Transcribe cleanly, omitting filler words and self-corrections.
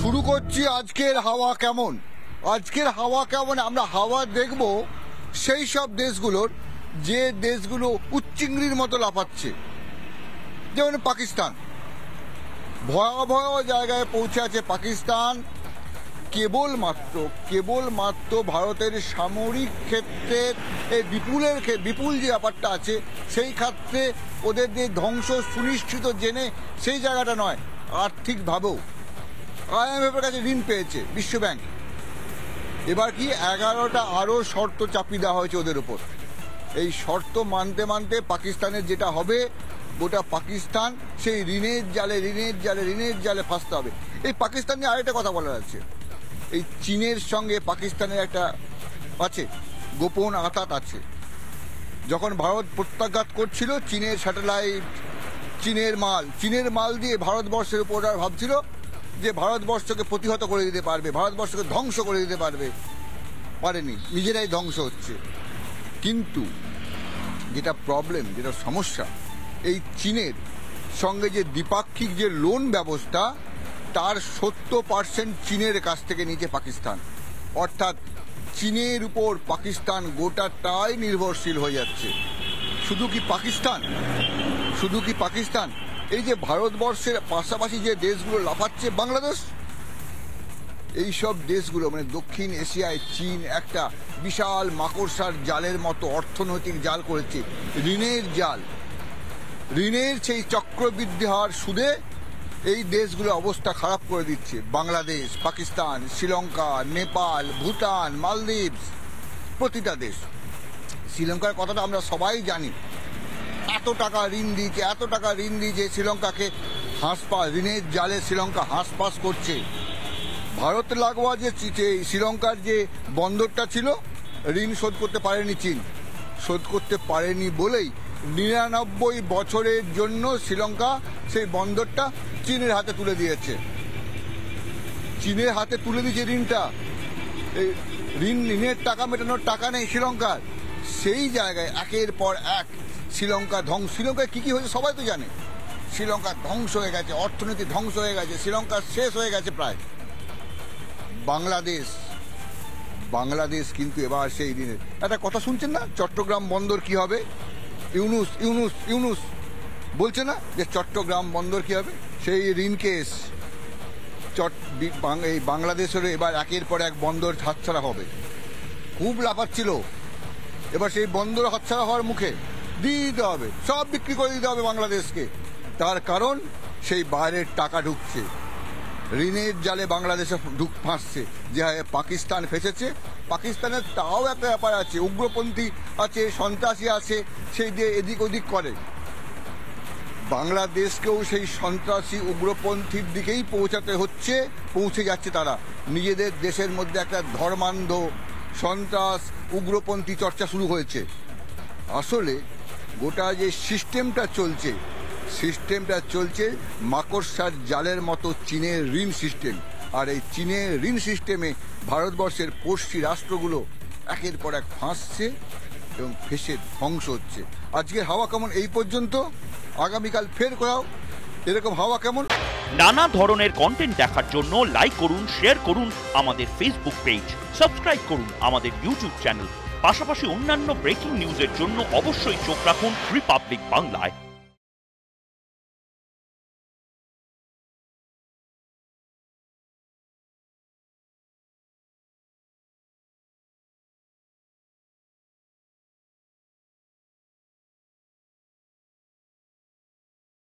শুরু করছি আজকের হাওয়া কেমন। আজকের হাওয়া কেমন আমরা হাওয়া দেখব সেই সব দেশগুলোর যে দেশগুলো উচ্চিংড়ির মতো লাফাচ্ছে, যেমন পাকিস্তান। ভয়াবহ জায়গায় পৌঁছে আছে পাকিস্তান। কেবলমাত্র ভারতের সামরিক ক্ষেত্রে এই বিপুল যে ব্যাপারটা আছে সেই ক্ষেত্রে ওদের যে ধ্বংস সুনিশ্চিত জেনে সেই জায়গাটা নয়, আর্থিকভাবেও IMF এর কাছে ঋণ পেয়েছে বিশ্বব্যাংক। এবার কি 11টা আরও শর্ত চাপিয়ে দেওয়া হয়েছে ওদের উপর। এই শর্ত মানতে মানতে পাকিস্তানের যেটা হবে, গোটা পাকিস্তান সেই ঋণের জালে ফাঁসতে হবে। এই পাকিস্তান নিয়ে আরেকটা কথা বলার আছে। এই চীনের সঙ্গে পাকিস্তানের একটা আছে গোপন আঁতাত আছে। যখন ভারত প্রত্যাঘাত করছিল চীনের স্যাটেলাইট, চীনের মাল দিয়ে ভারতবর্ষের উপর আর ভাবছিল যে ভারতবর্ষকে প্রতিহত করে দিতে পারবে, ভারতবর্ষকে ধ্বংস করে দিতে পারেনি, নিজেরাই ধ্বংস হচ্ছে। কিন্তু যেটা প্রবলেম, যেটা সমস্যা, এই চীনের সঙ্গে যে দ্বিপাক্ষিক যে লোন ব্যবস্থা, তার 70% চীনের কাছ থেকে নিচে পাকিস্তান। অর্থাৎ চীনের উপর পাকিস্তান গোটাটাই নির্ভরশীল হয়ে যাচ্ছে। শুধু কি পাকিস্তান, এই যে ভারতবর্ষের পাশাপাশি যে দেশগুলো লাফাচ্ছে, বাংলাদেশ, এই সব দেশগুলো মানে দক্ষিণ এশিয়ায় চীন একটা বিশাল মাকড়সার জালের মতো অর্থনৈতিক জাল করেছে, ঋণের সেই চক্রবৃদ্ধি হওয়ার সুদে এই দেশগুলো অবস্থা খারাপ করে দিচ্ছে। বাংলাদেশ, পাকিস্তান, শ্রীলঙ্কা, নেপাল, ভুটান, মালদ্বীপ, প্রতিটা দেশ। শ্রীলঙ্কার কথাটা আমরা সবাই জানি, এত টাকা ঋণ দিয়েছে শ্রীলঙ্কাকে, ঋণের জালে শ্রীলঙ্কা হাঁসপাস করছে। ভারত লাগোয়া যে শ্রীলঙ্কার যে বন্দরটা ছিল, ঋণ শোধ করতে পারেনি চীন, শোধ করতে পারেনি বলেই 99 বছরের জন্য শ্রীলঙ্কা সেই বন্দরটা চীনের হাতে তুলে দিয়েছে। ঋণটা, এই ঋণের টাকা মেটানোর টাকা নেই শ্রীলঙ্কার। সেই জায়গায় একের পর এক শ্রীলঙ্কায় কি হয়েছে সবাই তো জানে। শ্রীলঙ্কা ধ্বংস হয়ে গেছে, অর্থনীতি ধ্বংস হয়ে গেছে, শ্রীলঙ্কা শেষ হয়ে গেছে প্রায়। বাংলাদেশ কিন্তু এবার সেই ঋণের একটা কথা শুনছেন না, চট্টগ্রাম বন্দর কি হবে? ইউনুস বলছে না যে চট্টগ্রাম বন্দর কি হবে? সেই ঋণ কেস এই বাংলাদেশের এবার একের পর এক বন্দর হাতছাড়া হবে। খুব লাফাচ্ছিল, এবার সেই বন্দর হাতছাড়া হওয়ার মুখে দিতে হবে, সব বিক্রি করে দিতে হবে বাংলাদেশকে। তার কারণ সেই বাইরের টাকা ঢুকছে, ঋণের জালে বাংলাদেশে ফাঁসছে। যে পাকিস্তান ফেসেছে, পাকিস্তানের তাও একটা ব্যাপার আছে, উগ্রপন্থী আছে, সন্ত্রাসী আছে, সেই দিয়ে এদিক ওদিক করে। বাংলাদেশকেও সেই সন্ত্রাসী উগ্রপন্থীর দিকেই পৌঁছে যাচ্ছে তারা। নিজেদের দেশের মধ্যে একটা ধর্মান্ধ সন্ত্রাস উগ্রপন্থী চর্চা শুরু হয়েছে। আসলে গোটা যে সিস্টেমটা চলছে মাকড়সার জালের মতো চীনের ঋণ সিস্টেম। আর এই চীনের ঋণ সিস্টেমে ভারতবর্ষের পড়শি রাষ্ট্রগুলো একের পর এক ফাঁসছে এবং ফেসে ধ্বংস হচ্ছে। আজকের হাওয়া কেমন এই পর্যন্ত, আগামীকাল ফের কোথাও এরকম হাওয়া কেমন। নানা ধরনের কন্টেন্ট দেখার জন্য লাইক করুন, শেয়ার করুন আমাদের ফেসবুক পেজ, সাবস্ক্রাইব করুন আমাদের ইউটিউব চ্যানেল। পাশাপাশি অন্যান্য ব্রেকিং নিউজের জন্য অবশ্যই চোখ রাখুন রিপাবলিক বাংলায়।